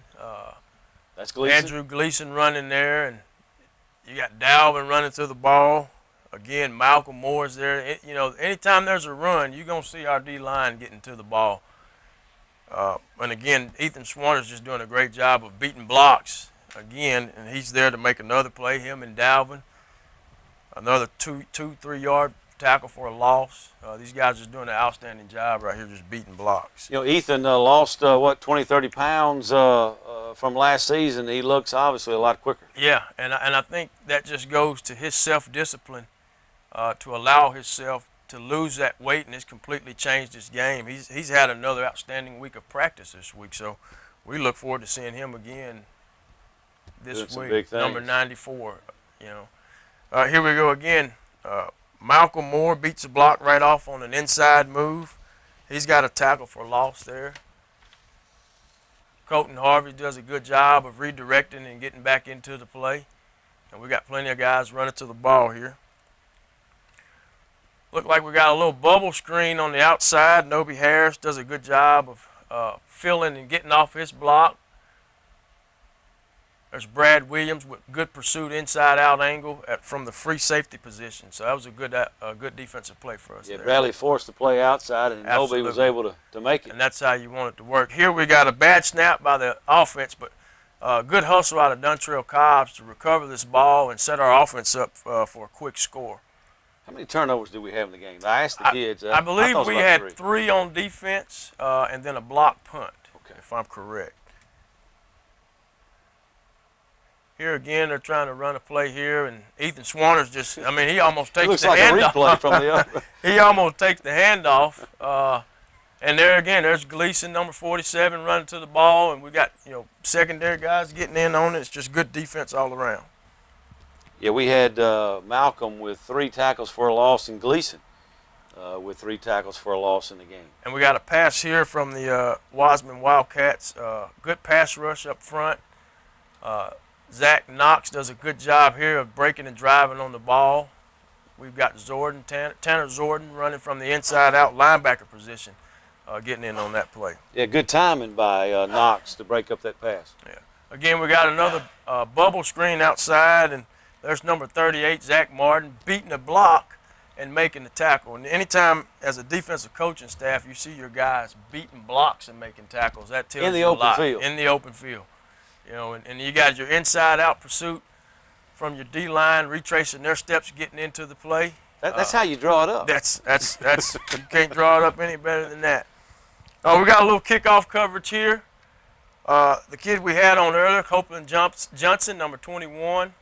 That's Gleason. Andrew Gleason running there, and you got Dalvin running to the ball. Again, Malcolm Moore's there. Anytime there's a run, you're going to see our D-line getting to the ball. And again, Ethan Swanner's just doing a great job of beating blocks again, and he's there to make another play, him and Dalvin. Another 2-3 yard tackle for a loss. These guys are doing an outstanding job right here just beating blocks. Ethan lost, 20, 30 pounds from last season. He looks obviously a lot quicker. Yeah, and I think that just goes to his self-discipline to allow himself to lose that weight, and it's completely changed his game. He's had another outstanding week of practice this week, so we look forward to seeing him again this week, number 94. Here we go again. Malcolm Moore beats the block right off on an inside move. He's got a tackle for loss there. Colton Harvey does a good job of redirecting and getting back into the play. And we got plenty of guys running to the ball here. Look like we got a little bubble screen on the outside. Noby Harris does a good job of filling and getting off his block. There's Brad Williams with good pursuit inside-out angle from the free safety position. So that was a good defensive play for us. Yeah, there. Bradley forced the play outside, and Noby was able to make it. And that's how you want it to work. Here we got a bad snap by the offense, but good hustle out of Dontrell Cobbs to recover this ball and set our offense up for a quick score. How many turnovers did we have in the game? I asked the kids. I believe we had 3 on defense and then a block punt, if I'm correct. Here again, they're trying to run a play here, and Ethan Swanner's just, he almost takes the handoff. Looks like a replay from the other. He almost takes the handoff. And there again, there's Gleason, number 47, running to the ball, and we got, secondary guys getting in on it. It's just good defense all around. Yeah, we had Malcolm with 3 tackles for a loss, and Gleason with 3 tackles for a loss in the game. And we got a pass here from the Wiseman Wildcats. Good pass rush up front. Zach Knox does a good job here of breaking and driving on the ball. We've got Tanner Zorden running from the inside-out linebacker position, getting in on that play. Yeah, good timing by Knox to break up that pass. Yeah. Again, we got another bubble screen outside, and there's number 38, Zach Martin, beating a block and making the tackle. And anytime as a defensive coaching staff you see your guys beating blocks and making tackles, that tells you a lot. In the open field. And you got your inside-out pursuit from your D-line, retracing their steps, getting into the play. That's how you draw it up. That's you can't draw it up any better than that. We got a little kickoff coverage here. The kid we had on earlier, Copeland Johnson, number 21,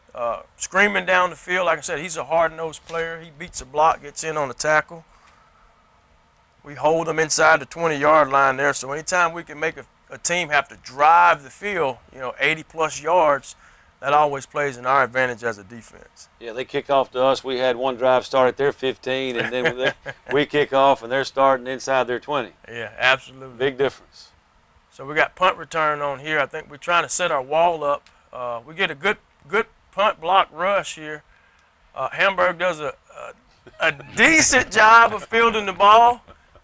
screaming down the field. Like I said, he's a hard-nosed player. He beats a block, gets in on the tackle. We hold them inside the 20-yard line there. So anytime we can make a team have to drive the field, 80-plus yards, that always plays in our advantage as a defense. Yeah, they kick off to us. We had one drive start at their 15, and then we kick off, and they're starting inside their 20. Yeah, absolutely. Big difference. So we got punt return on here. I think we're trying to set our wall up. We get a good punt block rush here. Hamburg does a decent job of fielding the ball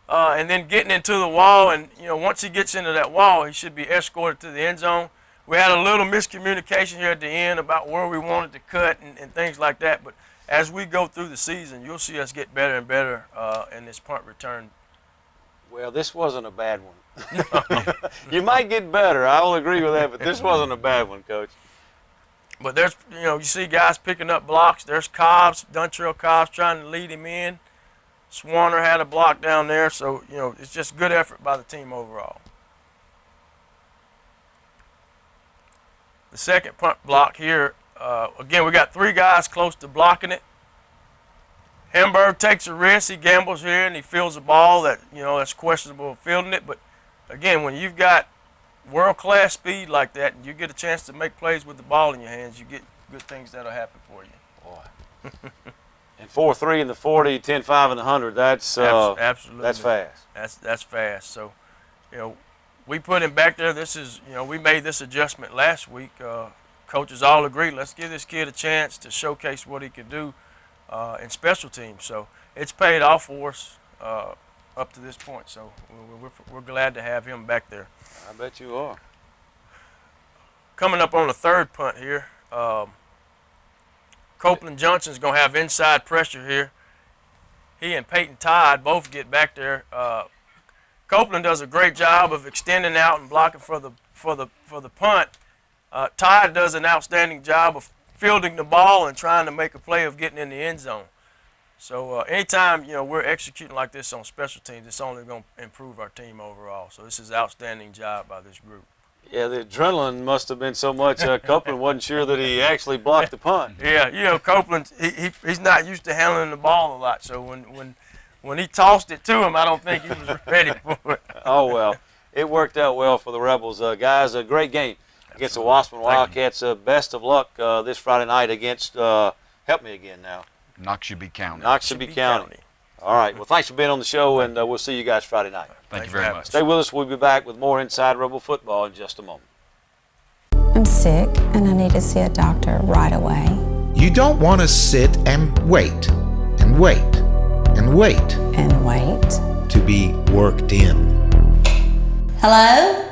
and then getting into the wall. And, once he gets into that wall, he should be escorted to the end zone. We had a little miscommunication here at the end about where we wanted to cut and things like that. But as we go through the season, you'll see us get better and better in this punt return. Well, this wasn't a bad one. You might get better. I will agree with that, but this wasn't a bad one, Coach. But there's, you see guys picking up blocks. There's Cobbs, Dontrell Cobbs trying to lead him in. Swanner had a block down there. So, it's just good effort by the team overall. The second punt block here, again, we got 3 guys close to blocking it. Hamburg takes a risk. He gambles here, and he fields a ball that, that's questionable fielding it. But, again, when you've got world-class speed like that and you get a chance to make plays with the ball in your hands, you get good things that'll happen for you. Boy. And 4.3 in the 40, 10.5 in the 100, that's absolutely. That's fast. That's fast. So, we put him back there. This is, we made this adjustment last week. Coaches all agreed, let's give this kid a chance to showcase what he could do in special teams. So it's paid off for us up to this point. So we're glad to have him back there. I bet you are. Coming up on the third punt here, Copeland Johnson's going to have inside pressure here. He and Peyton Todd both get back there. Copeland does a great job of extending out and blocking for the punt. Todd does an outstanding job of fielding the ball and trying to make a play of getting in the end zone. So anytime we're executing like this on special teams, it's only going to improve our team overall. So this is an outstanding job by this group. Yeah, the adrenaline must have been so much. Copeland wasn't sure that he actually blocked the punt. Yeah, Copeland, he's not used to handling the ball a lot. So when he tossed it to him, I don't think he was ready for it. Oh, well, it worked out well for the Rebels. Guys, a great game against the Wasserman Wildcats. Best of luck this Friday night against, help me again now. Noxubee County. Noxubee County. All right. Well, thanks for being on the show, and we'll see you guys Friday night. Thank you very much. Stay with us. We'll be back with more Inside Rebel Football in just a moment. I'm sick and I need to see a doctor right away. You don't want to sit and wait and wait and wait and wait to be worked in. Hello?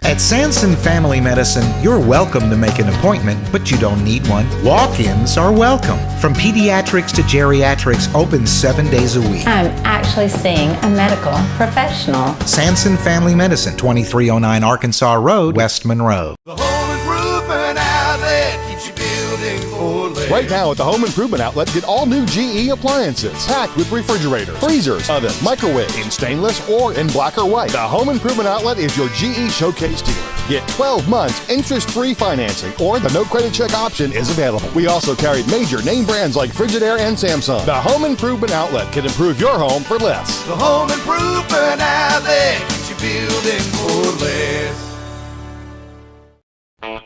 At Sanson Family Medicine, you're welcome to make an appointment, but you don't need one. Walk-ins are welcome. From pediatrics to geriatrics, open 7 days a week. I'm actually seeing a medical professional. Sanson Family Medicine, 2309 Arkansas Road, West Monroe. The Home Improvement Outlet keeps you building for less. Right now at the Home Improvement Outlet, get all new GE appliances packed with refrigerator, freezers, oven, microwave in stainless or in black or white. The Home Improvement Outlet is your GE showcase dealer. Get 12 months interest-free financing, or the no credit check option is available. We also carry major name brands like Frigidaire and Samsung. The Home Improvement Outlet can improve your home for less. The Home Improvement Outlet keeps you building for less.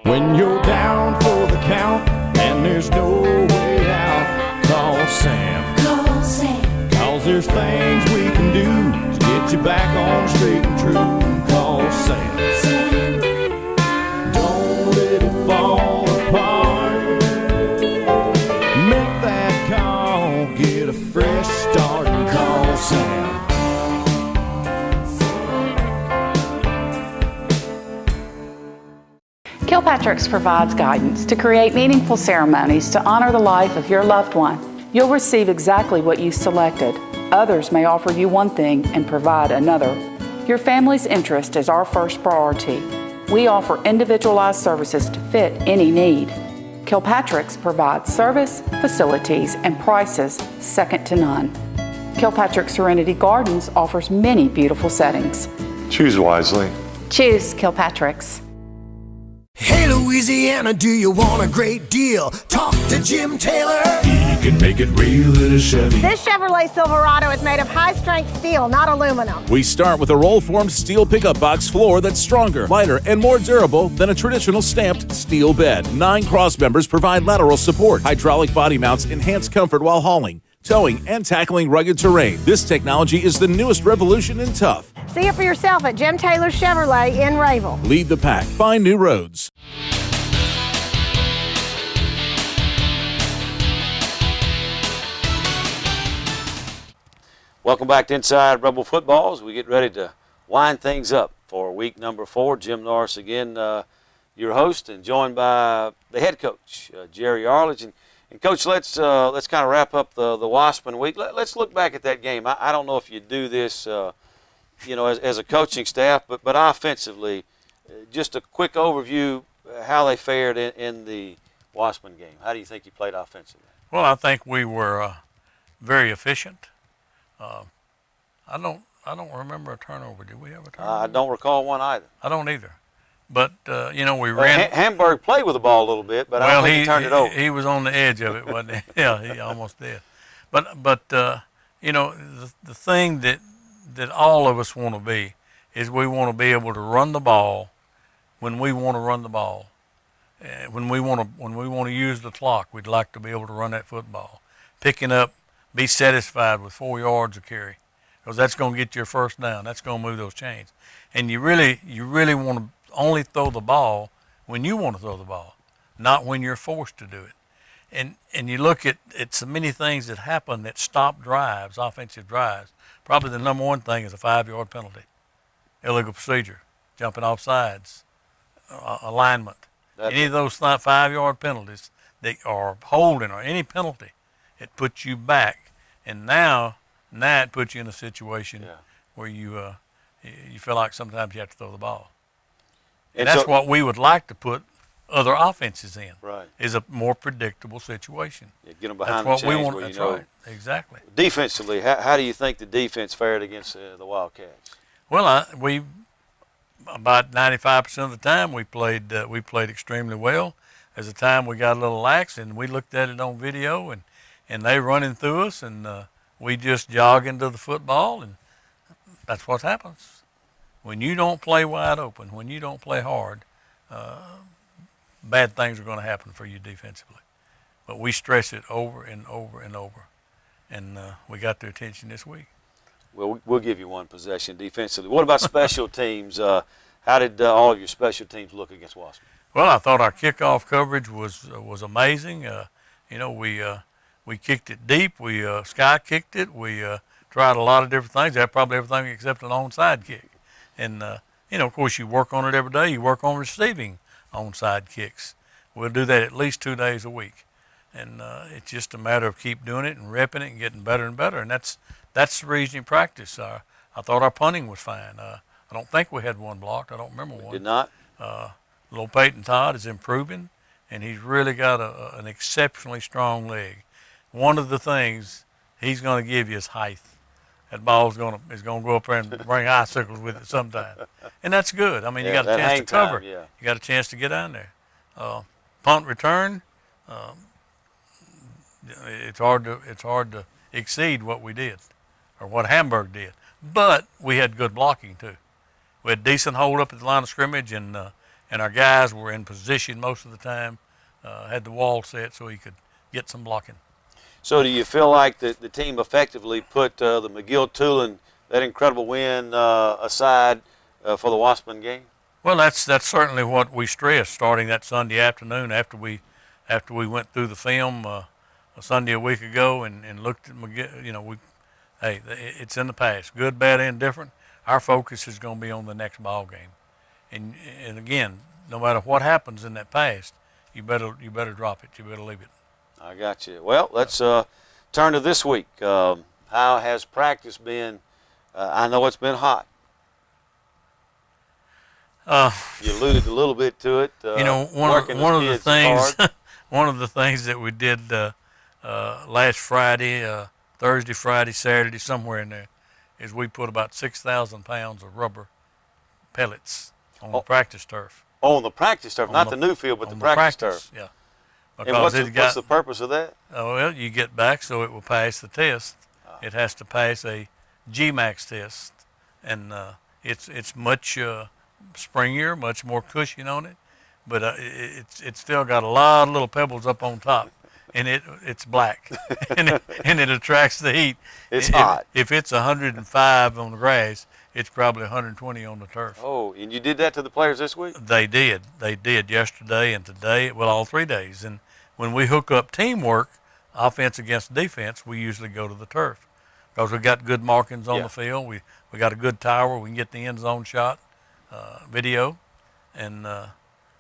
When you're down for the count and there's no way out, call Sam. Call Sam. 'Cause there's things we can do to get you back on straight and true. Call Sam. Don't let it fall apart. Make that call, get a fresh start and call Sam. Kilpatrick's provides guidance to create meaningful ceremonies to honor the life of your loved one. You'll receive exactly what you selected. Others may offer you one thing and provide another. Your family's interest is our first priority. We offer individualized services to fit any need. Kilpatrick's provides service, facilities, and prices second to none. Kilpatrick Serenity Gardens offers many beautiful settings. Choose wisely. Choose Kilpatrick's. Hey Louisiana, do you want a great deal? Talk to Jim Taylor. He can make it real in a Chevy. This Chevrolet Silverado is made of high-strength steel, not aluminum. We start with a roll-formed steel pickup box floor that's stronger, lighter, and more durable than a traditional stamped steel bed. 9 cross members provide lateral support. Hydraulic body mounts enhance comfort while hauling, towing, and tackling rugged terrain. This technology is the newest revolution in tough. See it for yourself at Jim Taylor Chevrolet in Rayville. Lead the pack. Find new roads. Welcome back to Inside Rebel Football as we get ready to wind things up for week number 4. Jim Norris again, your host, and joined by the head coach, Jerry Arledge. And Coach, let's kind of wrap up the Waspin week. Let's look back at that game. I don't know if you do this, as a coaching staff, but offensively, just a quick overview how they fared in the Waspin game. How do you think you played offensively? Well, I think we were very efficient. I don't remember a turnover. Did we have a turnover? I don't recall one either. I don't either. But we ran. Hamburg played with the ball a little bit, but I don't think he turned it over. He was on the edge of it, wasn't he? Yeah, he almost did. But the thing that all of us want to be is we want to be able to run the ball when we want to run the ball. When we want to use the clock, we'd like to be able to run that football. Picking up, be satisfied with 4 yards of carry, because that's going to get your first down. That's going to move those chains. And you really want to only throw the ball when you want to throw the ball, not when you're forced to do it. And you look at so many things that happen that stop drives, offensive drives. Probably the number one thing is a 5-yard penalty, illegal procedure, jumping off sides, alignment. Any of those 5-yard penalties that are holding or any penalty, it puts you back. And now it puts you in a situation where you feel like sometimes you have to throw the ball. And that's what we would like to put other offenses in. Right. Is a more predictable situation. Yeah, get them behind the chains where you know. Right. Exactly. Defensively, how do you think the defense fared against the Wildcats? Well, we about 95% of the time we played extremely well. There's a time we got a little lax, and we looked at it on video, and they running through us, and we just jog into the football, and that's what happens. When you don't play wide open, when you don't play hard, bad things are going to happen for you defensively. But we stress it over and over and over, and we got their attention this week. Well, we'll give you one possession defensively. What about special teams? How did all of your special teams look against Waspin? Well, I thought our kickoff coverage was amazing. We kicked it deep. We sky kicked it. We tried a lot of different things. Had probably everything except an onside kick. And of course, you work on it every day. You work on receiving onside kicks. We'll do that at least 2 days a week. And it's just a matter of keep doing it and repping it and getting better and better. And that's the reason you practice. I thought our punting was fine. I don't think we had one blocked. I don't remember one. Did not? Little Peyton Todd is improving, and he's really got an exceptionally strong leg. One of the things he's going to give you is height. That ball's going to go up there and bring icicles with it sometime. And that's good. I mean, you got a chance to cover. Yeah. You got a chance to get down there. Punt return, it's hard to exceed what we did or what Hamburg did. But we had good blocking too. We had decent hold up at the line of scrimmage, and our guys were in position most of the time, had the wall set so he could get some blocking. So do you feel like the team effectively put the McGill-Tulane, that incredible win, aside for the Waspin game? Well, that's certainly what we stressed starting that Sunday afternoon after we went through the film a Sunday a week ago and looked at McGill. It's in the past, good, bad, indifferent. Our focus is going to be on the next ball game, and again, no matter what happens in that past, you better drop it. You better leave it. I got you. Well, let's turn to this week. How has practice been? I know it's been hot. You alluded a little bit to it. One of the things that we did last Friday, Thursday, Friday, Saturday, somewhere in there, is we put about 6,000 pounds of rubber pellets on the practice turf. Oh, on the practice turf, not the new field, but the practice turf. Yeah. And what's the purpose of that? Oh, well, you get back so it will pass the test. It has to pass a GMAX test, and it's much springier, much more cushion on it, but it's still got a lot of little pebbles up on top, and it's black, and it attracts the heat. It's hot. If it's 105 on the grass, it's probably 120 on the turf. Oh, and you did that to the players this week? They did. They did yesterday and today, well, all 3 days. And when we hook up teamwork, offense against defense, we usually go to the turf because we got good markings on the field. We got a good tower. We can get the end zone shot video. And,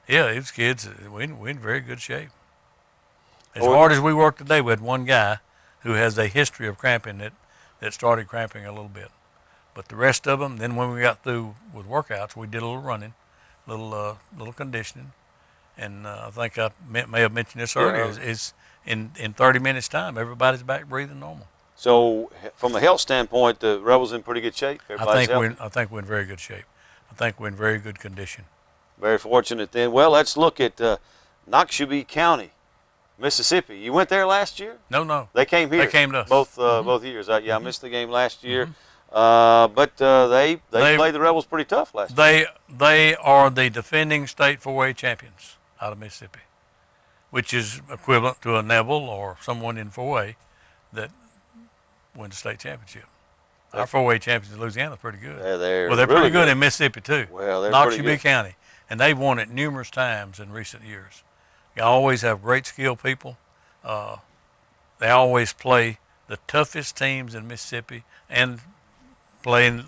these kids, we're in very good shape. As hard as we worked today, we had one guy who has a history of cramping that started cramping a little bit. But the rest of them, then when we got through with workouts, we did a little running, little conditioning, and I think I may have mentioned this earlier. Is in 30 minutes time, everybody's back breathing normal. So, from a health standpoint, the Rebels in pretty good shape. I think we're in very good shape. I think we're in very good condition. Very fortunate then. Well, let's look at Noxubee County, Mississippi. You went there last year? No. They came here. They came to us. Both years. I missed the game last year. But they played the Rebels pretty tough last year. They are the defending state 4A champions out of Mississippi, which is equivalent to a Neville or someone in 4A that wins the state championship. Our 4A champions in Louisiana are pretty good. They're really pretty good in Mississippi too. Well, they're pretty good. Noxubee County, and they've won it numerous times in recent years. They always have great skilled people. They always play the toughest teams in Mississippi and playing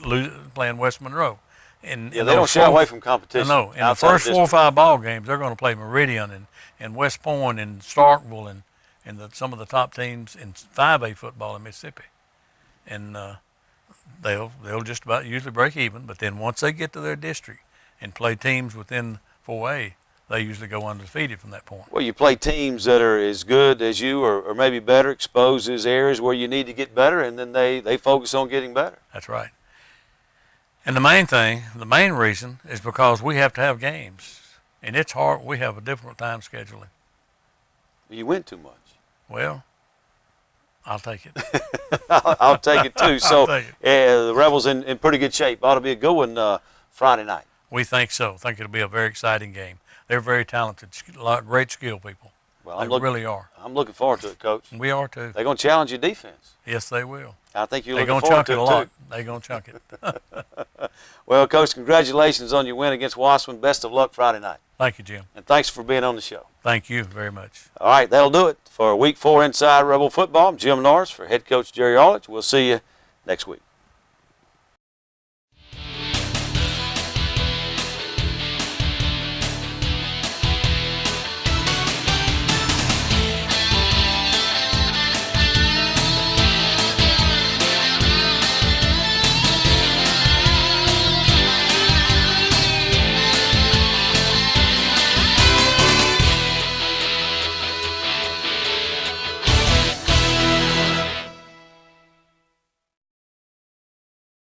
West Monroe. And they don't shy away from competition. No, in the first 4 or 5 ball games, they're going to play Meridian and West Point and Starkville and some of the top teams in 5A football in Mississippi. And they'll just about usually break even. But then once they get to their district and play teams within 4A, they usually go undefeated from that point. Well, you play teams that are as good as you or maybe better, exposes areas where you need to get better, and then they focus on getting better. That's right. And the main reason is because we have to have games. And it's hard. We have a difficult time scheduling. You win too much. Well, I'll take it. I'll take it too. So take it. The Rebels in pretty good shape. Ought to be a good one Friday night. We think so. I think it'll be a very exciting game. They're very talented, great skill people. Well, they really are. I'm looking forward to it, Coach. We are too. They're going to challenge your defense. Yes, they will. I think you're looking forward to it, too. They're going to chunk it. Well, Coach, congratulations on your win against Wasserman. Best of luck Friday night. Thank you, Jim. And thanks for being on the show. Thank you very much. All right, that'll do it for Week 4 Inside Rebel Football. I'm Jim Norris for head coach Jerry Arledge. We'll see you next week.